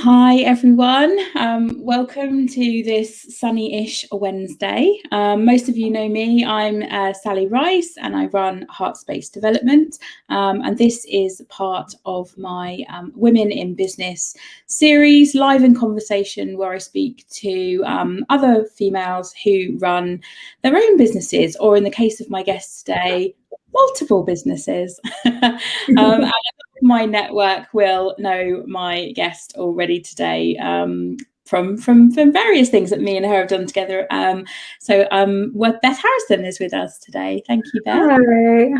Hi everyone, welcome to this sunny-ish Wednesday. Most of you know me, I'm Sally Rice and I run Heartspace Development, and this is part of my Women in Business series, live in conversation, where I speak to other females who run their own businesses, or in the case of my guest today, multiple businesses. And my network will know my guest already today from various things that me and her have done together. Well, Beth Harrison is with us today. Thank you, Beth.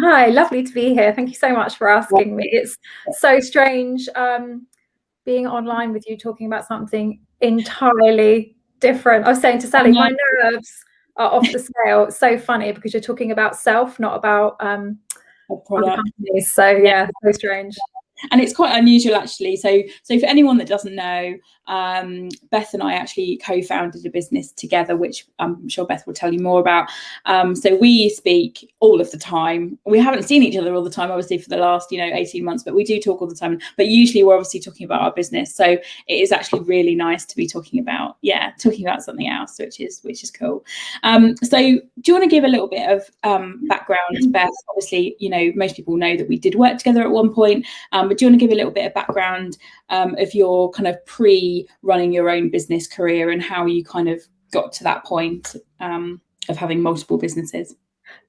Hi, lovely to be here. Thank you so much for asking me. It's so strange being online with you talking about something entirely different. I was saying to Sally, my nerves are off the scale. It's so funny because you're talking about self, not about other companies. So yeah, so strange. And it's quite unusual, actually. So for anyone that doesn't know, Beth and I actually co-founded a business together, which I'm sure Beth will tell you more about. So we speak all of the time. We haven't seen each other all the time, obviously, for the last 18 months, but we do talk all the time. But usually we're obviously talking about our business. So it is actually really nice to be talking about something else, which is cool. So do you want to give a little bit of background, Beth? Obviously, most people know that we did work together at one point. But do you want to give a little bit of background of your kind of pre-running your own business career and how you kind of got to that point of having multiple businesses?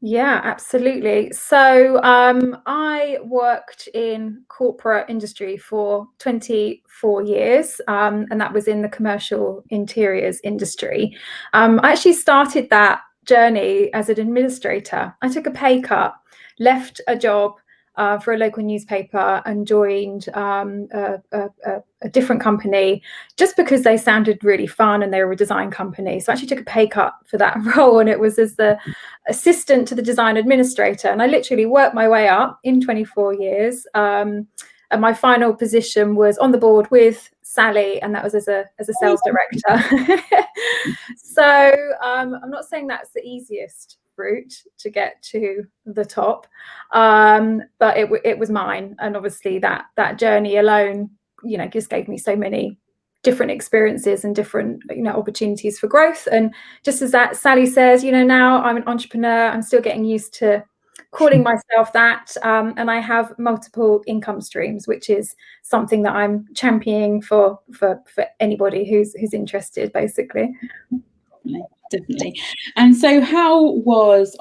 Yeah, absolutely. So I worked in corporate industry for 24 years, and that was in the commercial interiors industry. I actually started that journey as an administrator. I took a pay cut, left a job for a local newspaper and joined a different company just because they sounded really fun and they were a design company. So I actually took a pay cut for that role, and it was as the assistant to the design administrator. And I literally worked my way up in 24 years. And my final position was on the board with Sally, and that was as a sales director. So I'm not saying that's the easiest route to get to the top, but it was mine. And obviously that journey alone, just gave me so many different experiences and different opportunities for growth. And just as that Sally says, now I'm an entrepreneur, I'm still getting used to calling myself that, and I have multiple income streams, which is something that I'm championing for anybody who's interested, basically. Definitely. And so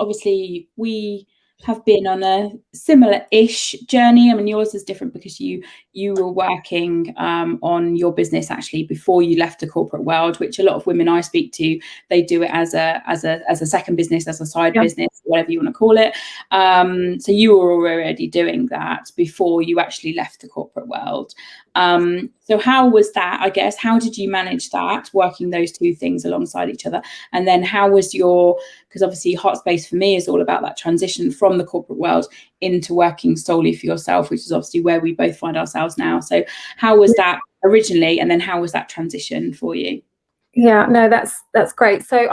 obviously we have been on a similar-ish journey. I mean, yours is different because you were working on your business actually before you left the corporate world, which a lot of women I speak to, they do it as a second business, as a side business, whatever you want to call it. So you were already doing that before you actually left the corporate world. So how was that, I guess? How did you manage that, working those two things alongside each other? And then how was because obviously Heartspace for me is all about that transition from the corporate world into working solely for yourself, which is obviously where we both find ourselves now. So how was that originally, and then how was that transition for you? Yeah, no, that's great. So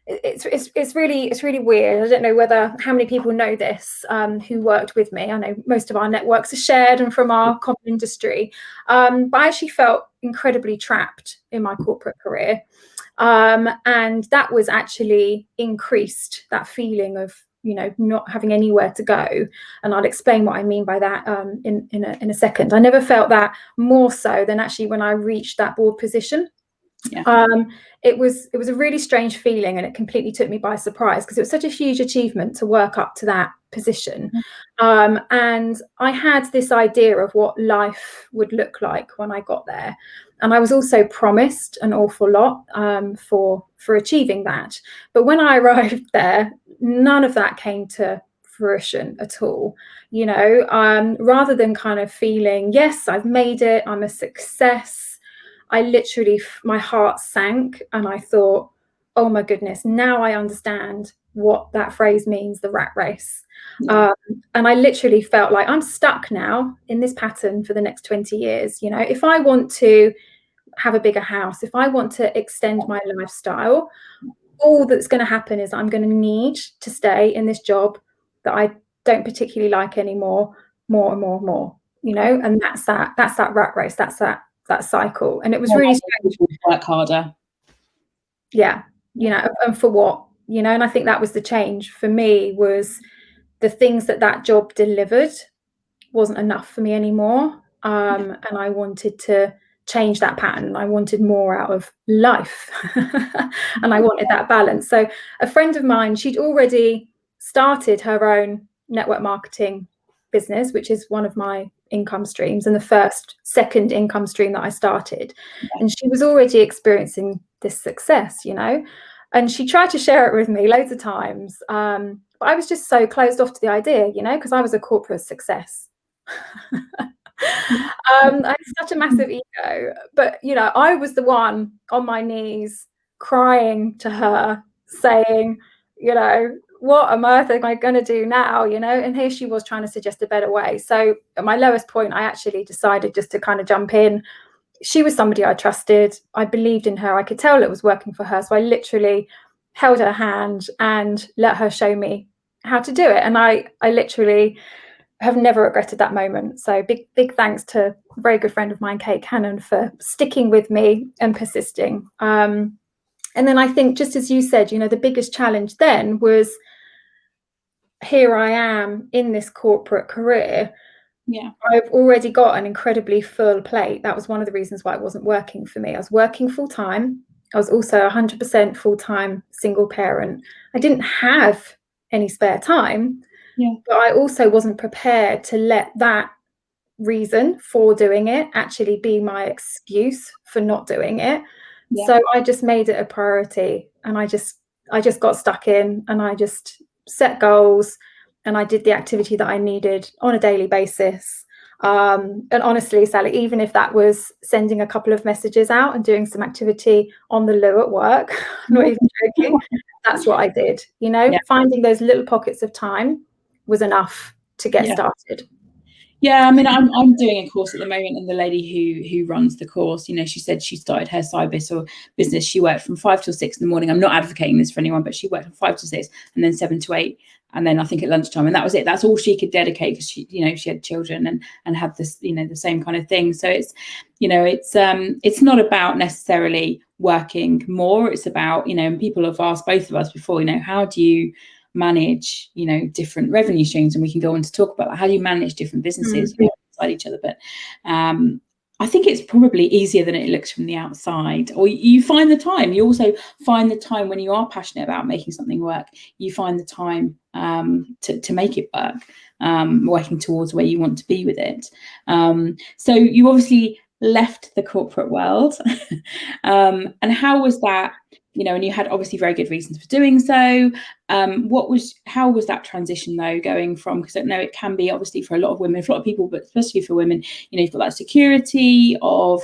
it's really weird. I don't know how many people know this who worked with me. I know most of our networks are shared and from our common industry, but I actually felt incredibly trapped in my corporate career, and that was actually increased, that feeling of not having anywhere to go. And I'll explain what I mean by that in a second. I never felt that more so than actually when I reached that board position. It was a really strange feeling, and it completely took me by surprise because it was such a huge achievement to work up to that position. And I had this idea of what life would look like when I got there, and I was also promised an awful lot for achieving that. But when I arrived there, none of that came to fruition at all. Rather than kind of feeling, yes, I've made it, I'm a success, I literally, my heart sank, and I thought, oh my goodness, now I understand what that phrase means, the rat race. And I literally felt like I'm stuck now in this pattern for the next 20 years. If I want to have a bigger house, if I want to extend my lifestyle, all that's going to happen is I'm going to need to stay in this job that I don't particularly like anymore, more and more and more, and that's that rat race, that's that that cycle. And it was really strange. Work harder. Yeah, you know, and for what, you know, and I think that was the change for me, was the things that job delivered wasn't enough for me anymore. And I wanted to change that pattern. I wanted more out of life and I wanted that balance. So a friend of mine, she'd already started her own network marketing business, which is one of my income streams and the second income stream that I started. And she was already experiencing this success, you know, and she tried to share it with me loads of times. But I was just so closed off to the idea, you know, because I was a corporate success. I had such a massive ego, but you know, I was the one on my knees crying to her, saying, you know, what on earth am I going to do now, you know? And here she was trying to suggest a better way. So at my lowest point, I actually decided just to kind of jump in. She was somebody I trusted. I believed in her. I could tell it was working for her. So I literally held her hand and let her show me how to do it. And I literally have never regretted that moment. So big thanks to a very good friend of mine, Kate Cannon, for sticking with me and persisting. And then I think, just as you said, you know, the biggest challenge then was, here I am in this corporate career. Yeah, I've already got an incredibly full plate. That was one of the reasons why it wasn't working for me. I was working full time. I was also 100% full-time single parent. I didn't have any spare time. Yeah. But I also wasn't prepared to let that reason for doing it actually be my excuse for not doing it. Yeah. So I just made it a priority, and I just got stuck in, and I just set goals, and I did the activity that I needed on a daily basis. And honestly, Sally, even if that was sending a couple of messages out and doing some activity on the loo at work, I'm not even joking, that's what I did. You know, finding those little pockets of time was enough to get started. Yeah, I mean, I'm doing a course at the moment, and the lady who runs the course, you know, she said she started her side business. She worked from 5 till 6 in the morning. I'm not advocating this for anyone, but she worked from 5 to 6, and then 7 to 8, and then I think at lunchtime, and that was it. That's all she could dedicate, because she, you know, she had children and had this, you know, the same kind of thing. So it's, you know, it's not about necessarily working more. It's about, you know, and people have asked both of us before, you know, how do you manage, you know, different revenue streams? And we can go on to talk about how do you manage different businesses inside each other. But I think it's probably easier than it looks from the outside, or you find the time. You also find the time when you are passionate about making something work. You find the time to make it work, working towards where you want to be with it. So you obviously left the corporate world, and how was that? You know, and you had obviously very good reasons for doing so. How was that transition though, going from, because I know it can be obviously for a lot of women, for a lot of people, but especially for women, you know, you've got that security of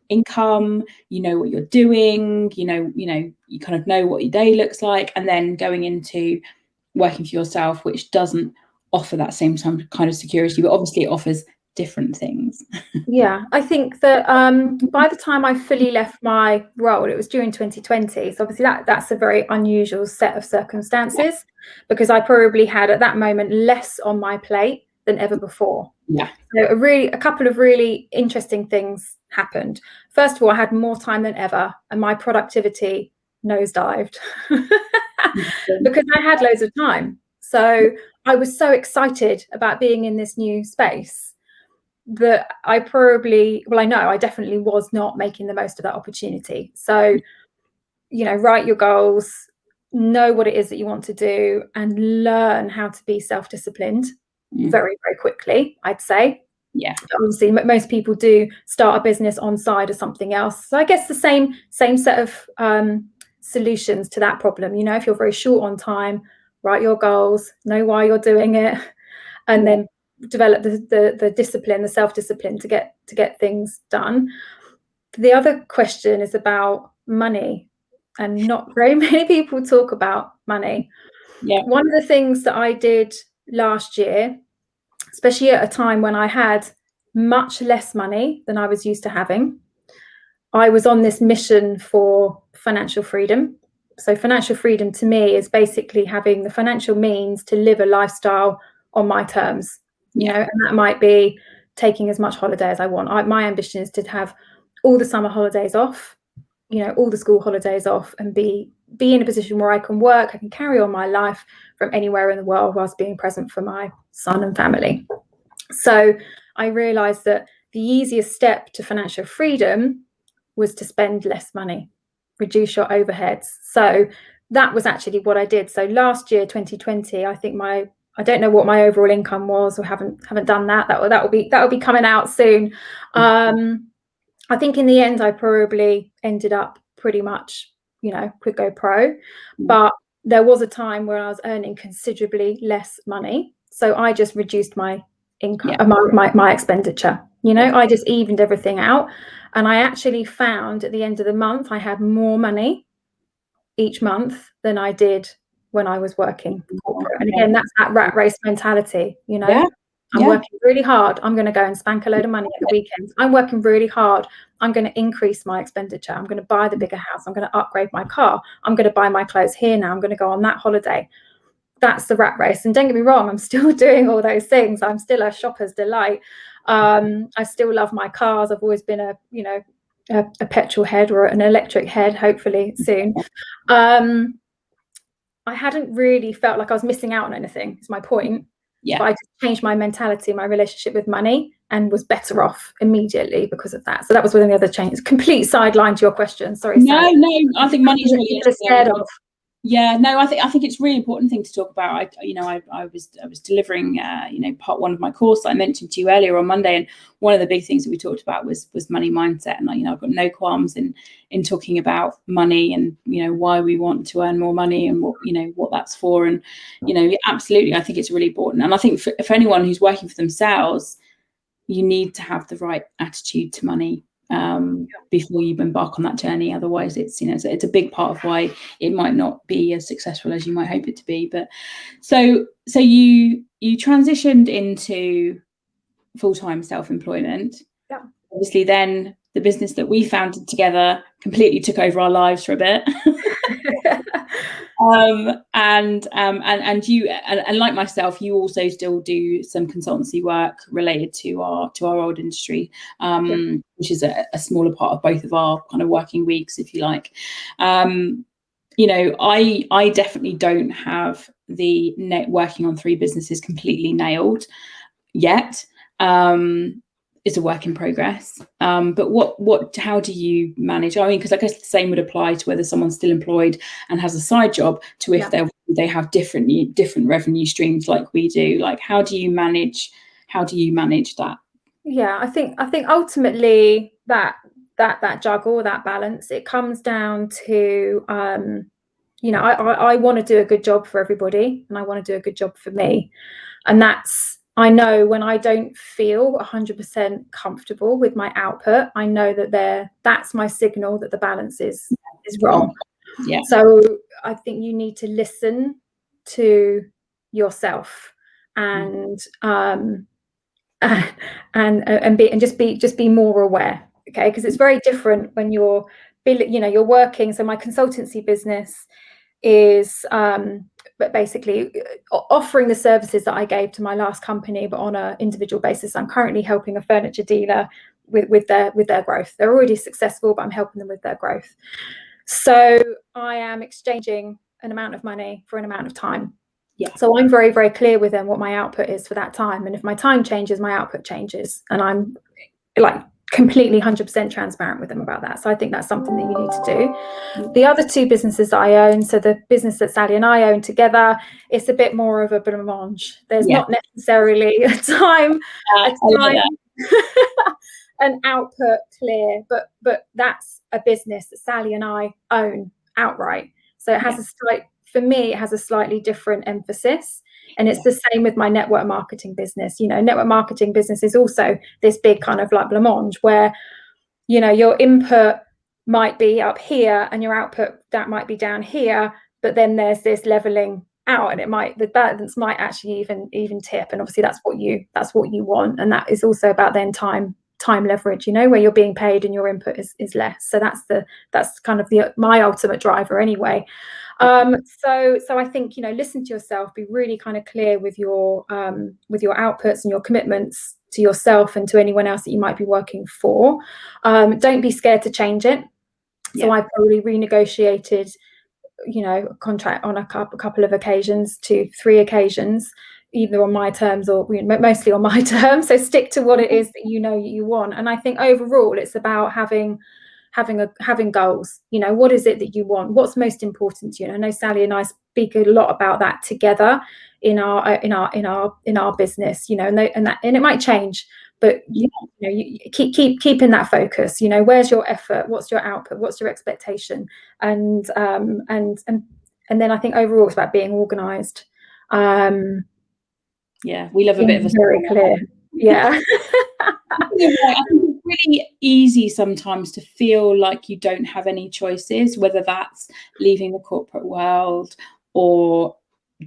income, you know what you're doing, you know, you kind of know what your day looks like, and then going into working for yourself, which doesn't offer that same kind of security, but obviously it offers different things. Yeah, I think that by the time I fully left my role, it was during 2020. So obviously that's a very unusual set of circumstances, because I probably had at that moment less on my plate than ever before. Yeah. So a couple of really interesting things happened. First of all, I had more time than ever, and my productivity nosedived because I had loads of time. So I was so excited about being in this new space that I definitely was not making the most of that opportunity. So, you know, write your goals, know what it is that you want to do, and learn how to be self-disciplined very, very quickly, I'd say. Yeah. Obviously, most people do start a business on side or something else. So I guess the same set of solutions to that problem. You know, if you're very short on time, write your goals, know why you're doing it, and then develop the discipline, the self-discipline to get things done. The other question is about money, and not very many people talk about money. Yeah. One of the things that I did last year, especially at a time when I had much less money than I was used to having, I was on this mission for financial freedom. So financial freedom to me is basically having the financial means to live a lifestyle on my terms. You know, and that might be taking as much holiday as I want. My ambition is to have all the summer holidays off, all the school holidays off, and be in a position where I can work, I can carry on my life from anywhere in the world whilst being present for my son and family. So I realized that the easiest step to financial freedom was to spend less money, reduce your overheads. So that was actually what I did. So last year, 2020, I think I don't know what my overall income was, or haven't done that. That will be coming out soon. I think in the end, I probably ended up pretty much, could go pro, but there was a time where I was earning considerably less money. So I just reduced my income, my expenditure. I just evened everything out. And I actually found at the end of the month, I had more money each month than I did when I was working corporate. And again, that's that rat race mentality, I'm working really hard. I'm going to go and spank a load of money at the weekends. I'm working really hard. I'm going to increase my expenditure. I'm going to buy the bigger house. I'm going to upgrade my car. I'm going to buy my clothes here now. I'm going to go on that holiday. That's the rat race. And don't get me wrong, I'm still doing all those things. I'm still a shopper's delight. I still love my cars. I've always been a petrol head, or an electric head, hopefully soon. I hadn't really felt like I was missing out on anything, is my point. But I just changed my mentality, my relationship with money, and was better off immediately because of that. So that was one of the other changes. Complete sideline to your question. Sorry. No, I think money's really scared of. Yeah, no, I think it's a really important thing to talk about. I was delivering part one of my course that I mentioned to you earlier on Monday, and one of the big things that we talked about was money mindset. And I've got no qualms in talking about money, and why we want to earn more money, and what that's for. And absolutely, I think it's really important. And I think for anyone who's working for themselves, you need to have the right attitude to money before you embark on that journey. Otherwise, it's it's a big part of why it might not be as successful as you might hope it to be. But so you transitioned into full-time self-employment. Obviously, then the business that we founded together completely took over our lives for a bit. And you, and like myself, you also still do some consultancy work related to our old industry, which is a smaller part of both of our kind of working weeks, if you like. I definitely don't have the working on 3 businesses completely nailed yet. It's a work in progress. But how do you manage? I mean, because I guess the same would apply to whether someone's still employed and has a side job, to if they have different revenue streams like we do. Like, how do you manage that? Yeah, I think ultimately that juggle, that balance, it comes down to I want to do a good job for everybody, and I want to do a good job for me. And I know when I don't feel 100% comfortable with my output, I know that's my signal that the balance is wrong. Yeah. So I think you need to listen to yourself and just be more aware. Okay, because it's very different when you're working. So my consultancy business is but basically offering the services that I gave to my last company, but on an individual basis. I'm currently helping a furniture dealer with their growth. They're already successful, but I'm helping them with their growth. So I am exchanging an amount of money for an amount of time. Yeah. So I'm very, very clear with them what my output is for that time. And if my time changes, my output changes. And I'm like completely 100% transparent with them about that. So I think that's something that you need to do. The other 2 businesses that I own, so the business that Sally and I own together, it's a bit more of a blancmange. There's not necessarily an output clear, but that's a business that Sally and I own outright. So it has for me, it has a slightly different emphasis. And it's the same with my network marketing business. Network marketing business is also this big kind of like blancmange where, your input might be up here and your output that might be down here, but then there's this leveling out, and the balance might actually even tip. And obviously that's what you want. And that is also about then time leverage, where you're being paid and your input is less. So that's kind of my ultimate driver anyway. So I think, listen to yourself, be really kind of clear with your outputs and your commitments to yourself and to anyone else that you might be working for. Don't be scared to change it. So I've probably renegotiated, a contract on a couple of occasions, 2-3 occasions, either on my terms or mostly on my terms. So stick to what it is that you want. And I think overall it's about having goals. What is it that you want? What's most important to you? And I know Sally and I speak a lot about that together in our business. And it might change, but you keep in that focus. Where's your effort? What's your output? What's your expectation? And then I think overall it's about being organised. We love a bit of a very clear. Yeah. I think it's really easy sometimes to feel like you don't have any choices, whether that's leaving the corporate world or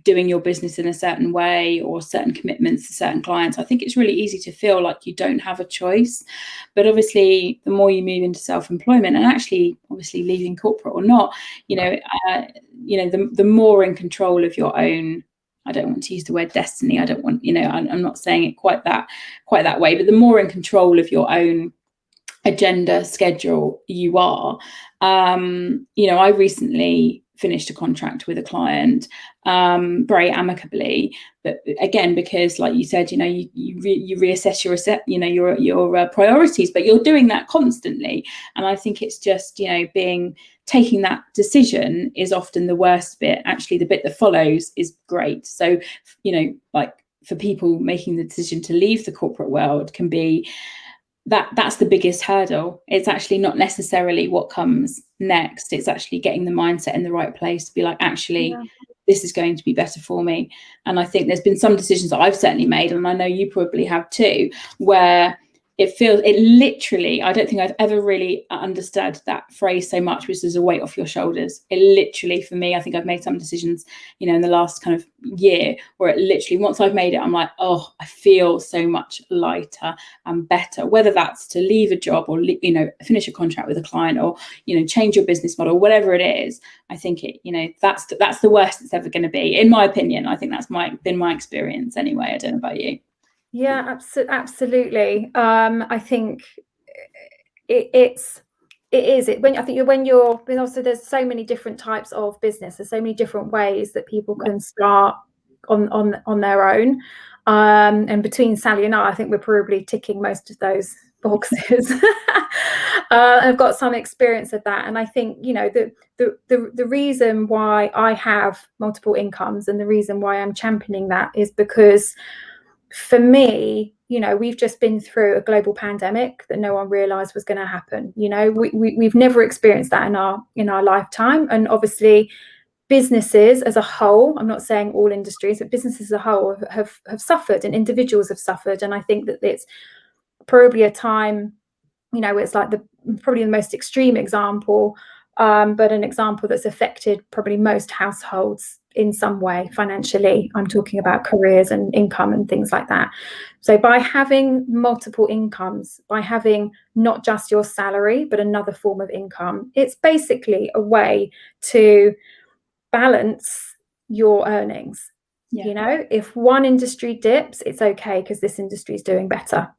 doing your business in a certain way or certain commitments to certain clients. I think it's really easy to feel like you don't have a choice. But obviously, the more you move into self-employment, and actually, obviously, leaving corporate or not, the more in control of your own. I don't want to use the word destiny. I don't want, I'm not saying it quite that way, but the more in control of your own agenda, schedule you are. I recently finished a contract with a client very amicably, but again, because like you said, you reassess your priorities, but you're doing that constantly. And I think it's just, taking that decision is often the worst bit. Actually, the bit that follows is great. So, like for people making the decision to leave the corporate world can be that's the biggest hurdle. It's actually not necessarily what comes next. It's actually getting the mindset in the right place to be like, actually, this is going to be better for me. And I think there's been some decisions that I've certainly made, and I know you probably have too, where it literally, I don't think I've ever really understood that phrase so much, which is a weight off your shoulders. It literally, for me, I think I've made some decisions, in the last kind of year where it literally, once I've made it, I'm like, oh, I feel so much lighter and better, whether that's to leave a job or, finish a contract with a client or, change your business model, whatever it is. I think that's the worst it's ever going to be, in my opinion. I think that's been my experience anyway. I don't know about you. Yeah, absolutely. I think when also there's so many different types of business. There's so many different ways that people can start on their own. And between Sally and I think we're probably ticking most of those boxes. I've got some experience of that, and I think the reason why I have multiple incomes and the reason why I'm championing that is because, for me, we've just been through a global pandemic that no one realized was going to happen. We've never experienced that in our lifetime. And obviously businesses as a whole, I'm not saying all industries, but businesses as a whole have suffered, and individuals have suffered. And I think that it's probably a time, it's like probably the most extreme example, but an example that's affected probably most households in some way financially. I'm talking about careers and income and things like that. So by having multiple incomes, by having not just your salary, but another form of income, it's basically a way to balance your earnings. If one industry dips, it's okay because this industry is doing better.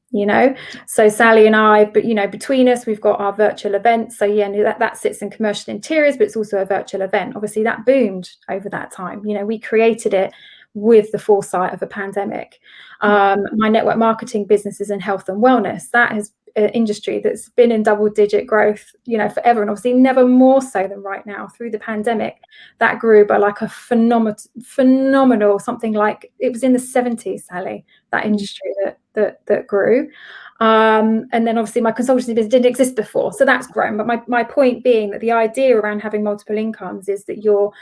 So Sally and I, but between us, we've got our virtual events. So that sits in commercial interiors, but it's also a virtual event. Obviously that boomed over that time. We created it with the foresight of a pandemic. My network marketing business is in health and wellness. That is an industry that's been in double-digit growth, forever, and obviously never more so than right now. Through the pandemic, that grew by like a phenomenal something like, it was in the 70s, Sally, that industry that grew. And then obviously my consultancy business didn't exist before, so that's grown. But my point being that the idea around having multiple incomes is that you're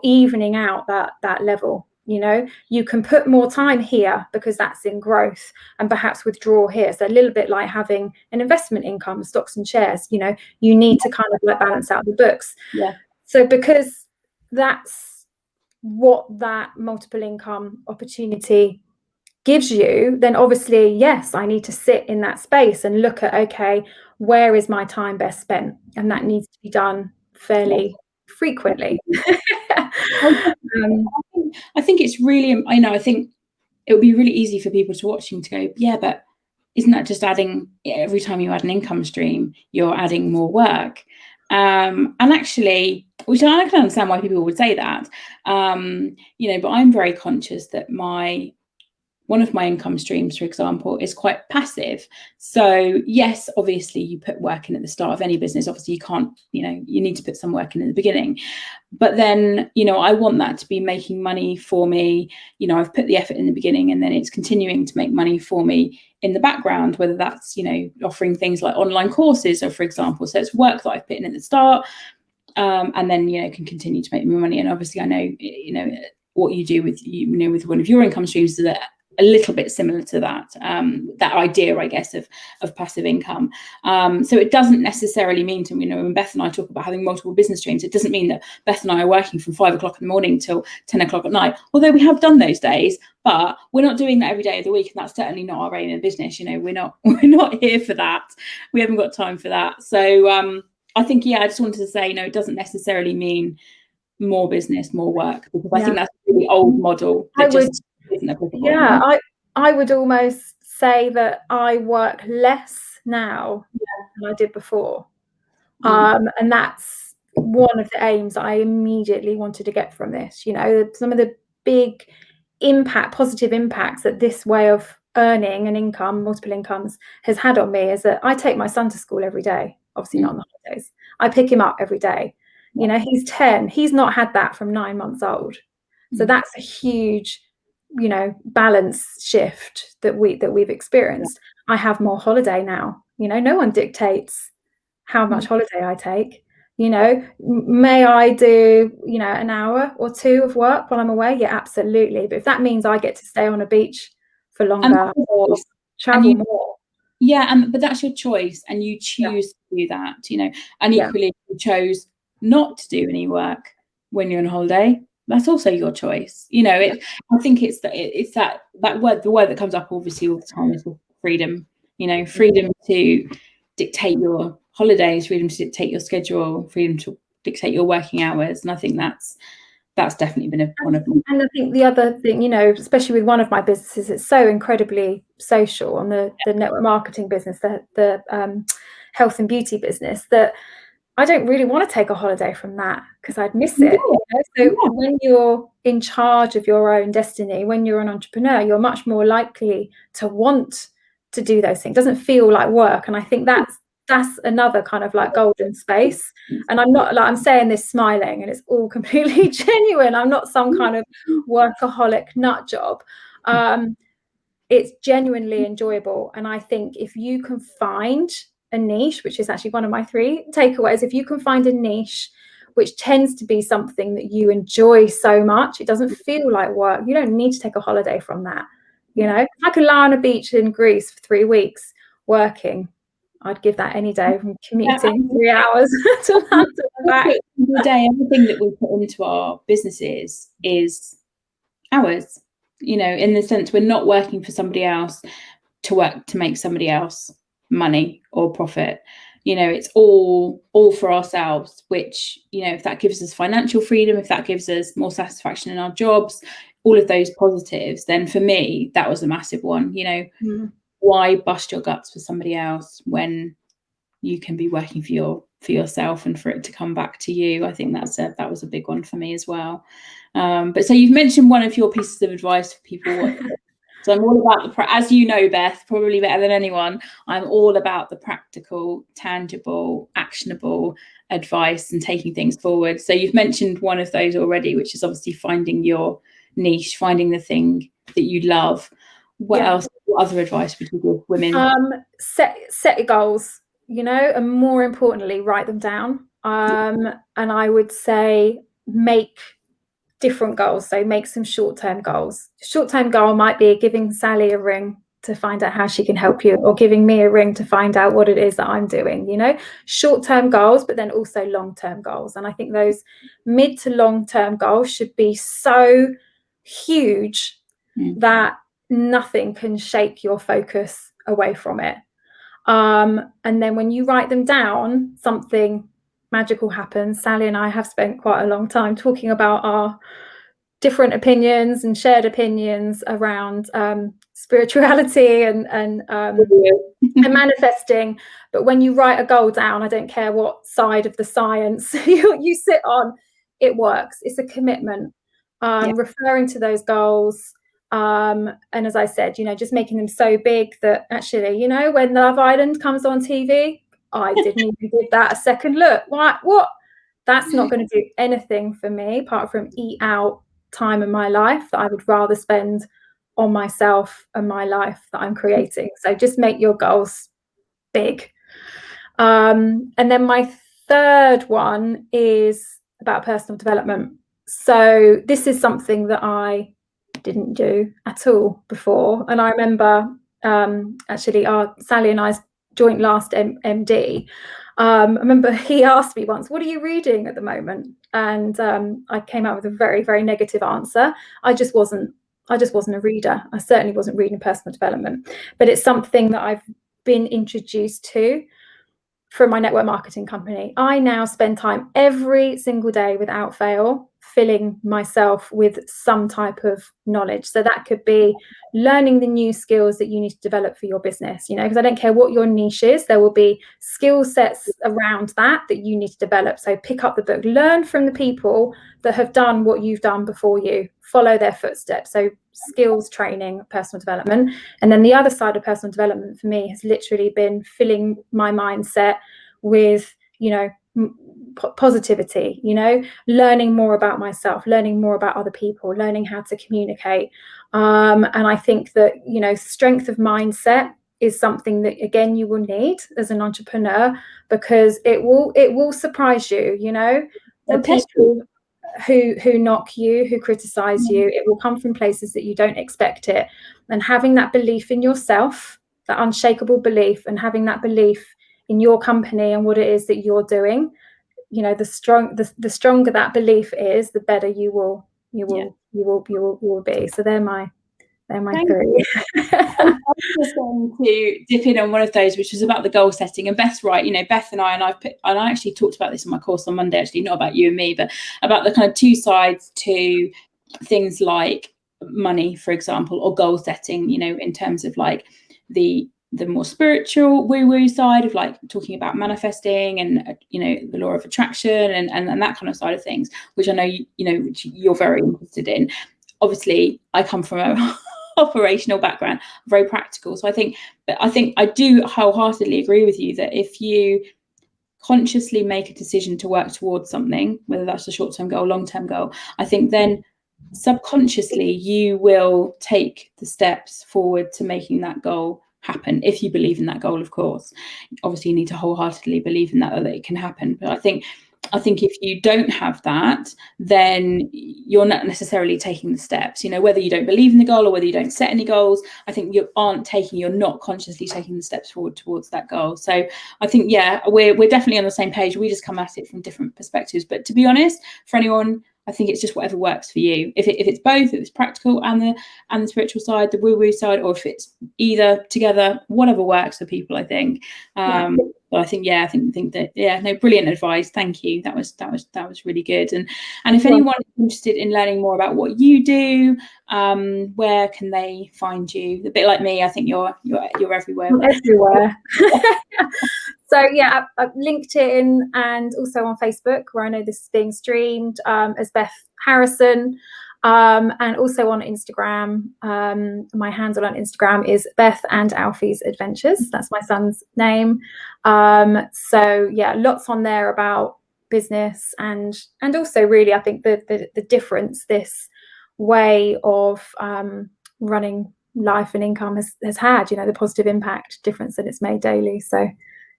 evening out that level. You can put more time here because that's in growth, and perhaps withdraw here. So a little bit like having an investment income, stocks and shares. You need to kind of like balance out the books. Yeah. So because that's what that multiple income opportunity gives you, then obviously, yes, I need to sit in that space and look at, okay, where is my time best spent? And that needs to be done fairly frequently. I think it's really, I think it would be really easy for people to watching to go, yeah, but isn't that just adding, every time you add an income stream, you're adding more work? And actually, which I can understand why people would say that, but I'm very conscious that one of my income streams, for example, is quite passive. So yes, obviously you put work in at the start of any business. Obviously you can't, you need to put some work in at the beginning. But then, I want that to be making money for me. I've put the effort in the beginning, and then it's continuing to make money for me in the background, whether that's, offering things like online courses, or for example, so it's work that I've put in at the start, and then, can continue to make me money. And obviously I know, what you do with, with one of your income streams is that a little bit similar to that, that idea, I guess, of passive income. So it doesn't necessarily mean to, when Beth and I talk about having multiple business streams, it doesn't mean that Beth and I are working from 5 o'clock in the morning till 10 o'clock at night, although we have done those days, but we're not doing that every day of the week. And that's certainly not our aim in business. We're not here for that. We haven't got time for that. So I think, I just wanted to say, it doesn't necessarily mean more business, more work, because I think that's a really old model that isn't applicable. Yeah, I would almost say that I work less now than I did before. And that's one of the aims I immediately wanted to get from this. Some of the big positive impacts that this way of earning an income, multiple incomes, has had on me is that I take my son to school every day, obviously not on the holidays. I pick him up every day. He's 10. He's not had that from 9 months old. So that's a huge, balance shift that we've experienced. I have more holiday now. No one dictates how much holiday I take. May I do, an hour or two of work while I'm away? Yeah, absolutely. But if that means I get to stay on a beach for longer or travel more. Yeah, but that's your choice, and you choose to do that, and equally, if you chose not to do any work when you're on holiday, that's also your choice. I think it's that word, the word that comes up obviously all the time is freedom. Freedom to dictate your holidays, freedom to dictate your schedule, freedom to dictate your working hours. And I think that's definitely been one of them. And I think the other thing, especially with one of my businesses, it's so incredibly social, on the network marketing business, the health and beauty business, that I don't really want to take a holiday from that because I'd miss it. So when you're in charge of your own destiny, when you're an entrepreneur, you're much more likely to want to do those things. It doesn't feel like work. And I think that's another kind of like golden space. And I'm not like, I'm saying this smiling, and it's all completely genuine. I'm not some kind of workaholic nut job. It's genuinely enjoyable. And I think if you can find a niche, which is actually one of my 3 takeaways, if you can find a niche which tends to be something that you enjoy so much, it doesn't feel like work, you don't need to take a holiday from that. If I could lie on a beach in Greece for 3 weeks working, I'd give that any day, from commuting 3 hours to London back. The day, everything that we put into our businesses is ours, in the sense we're not working for somebody else to make somebody else money or profit. It's all for ourselves, which, if that gives us financial freedom, if that gives us more satisfaction in our jobs, all of those positives, then for me, that was a massive one. Why bust your guts for somebody else when you can be working for yourself and for it to come back to you? I think that was a big one for me as well. But so you've mentioned one of your pieces of advice for people. So I'm all about as you know, Beth, probably better than anyone, I'm all about the practical, tangible, actionable advice and taking things forward. So you've mentioned one of those already, which is obviously finding your niche, finding the thing that you love. What else? What other advice would you give women? Set your goals, and more importantly, write them down. And I would say make different goals. So make some short-term goals. Short-term goal might be giving Sally a ring to find out how she can help you, or giving me a ring to find out what it is that I'm doing. Short-term goals, but then also long-term goals. And I think those mid to long-term goals should be so huge that nothing can shake your focus away from it. And then when you write them down, something magical happens. Sally and I have spent quite a long time talking about our different opinions and shared opinions around spirituality and manifesting. But when you write a goal down, I don't care what side of the science you sit on, it works. It's a commitment. Referring to those goals, and as I said, just making them so big that actually, when Love Island comes on TV, I didn't even give that a second look. What? That's not going to do anything for me apart from eat out time in my life that I would rather spend on myself and my life that I'm creating. So just make your goals big. And then my third one is about personal development. So this is something that I didn't do at all before. And I remember actually Sally and I's joint last MD. I remember he asked me once, what are you reading at the moment? And I came out with a very, very negative answer. I just wasn't a reader. I certainly wasn't reading personal development, but it's something that I've been introduced to from my network marketing company. I now spend time every single day without fail filling myself with some type of knowledge. So that could be learning the new skills that you need to develop for your business, because I don't care what your niche is, there will be skill sets around that you need to develop. So pick up the book, learn from the people that have done what you've done before you, follow their footsteps. So skills training, personal development. And then the other side of personal development for me has literally been filling my mindset with, positivity, learning more about myself, learning more about other people, learning how to communicate. And I think that, strength of mindset is something that, again, you will need as an entrepreneur, because it will surprise you, the people who knock you, who criticize you, it will come from places that you don't expect it. And having that belief in yourself, that unshakable belief, and having that belief in your company and what it is that you're doing, the stronger that belief is, the better you will be. So they're my three. I was just going to dip in on one of those, which was about the goal setting. And Beth's right. Beth and I actually talked about this in my course on Monday, actually, not about you and me, but about the kind of two sides to things like money, for example, or goal setting, in terms of like the more spiritual woo-woo side of like talking about manifesting and the law of attraction and that kind of side of things, which I know which you're very interested in. Obviously, I come from a operational background, very practical. So I think I do wholeheartedly agree with you that if you consciously make a decision to work towards something, whether that's a short-term goal, long-term goal, I think then subconsciously you will take the steps forward to making that goal happen, if you believe in that goal. Of course, obviously you need to wholeheartedly believe in that it can happen. But I think if you don't have that, then you're not necessarily taking the steps, whether you don't believe in the goal or whether you don't set any goals. I think you're not consciously taking the steps forward towards that goal. So I think, we're definitely on the same page. We just come at it from different perspectives. But to be honest, for anyone, I think it's just whatever works for you. If it's both, if it's practical and the spiritual side, the woo-woo side, or if it's either together, whatever works for people, I think. But I think that no, brilliant advice. Thank you. That was really good. And if anyone is interested in learning more about what you do, where can they find you? A bit like me, I think you're everywhere. I'm everywhere. So LinkedIn and also on Facebook, where I know this is being streamed, as Beth Harrison, and also on Instagram. My handle on Instagram is Beth and Alfie's Adventures. That's my son's name. So lots on there about business and also really, I think the difference this way of running life and income has had, the positive impact difference that it's made daily. So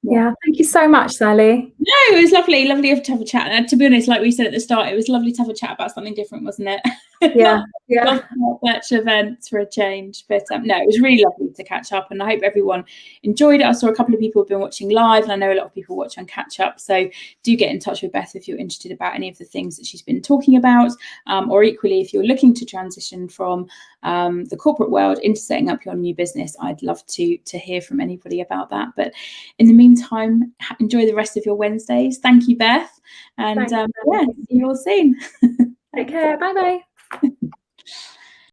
thank you so much, Sally. No, it was lovely to have a chat. And to be honest, like we said at the start, it was lovely to have a chat about something different, wasn't it? Yeah. Not much events for a change, but no, it was really lovely to catch up, and I hope everyone enjoyed it. I saw a couple of people have been watching live, and I know a lot of people watch on catch up, so do get in touch with Beth if you're interested about any of the things that she's been talking about, or equally if you're looking to transition from the corporate world into setting up your new business. I'd love to hear from anybody about that. But in the meantime, enjoy the rest of your Wednesdays. Thank you, Beth, and yeah, see you all soon. Take care. Bye bye.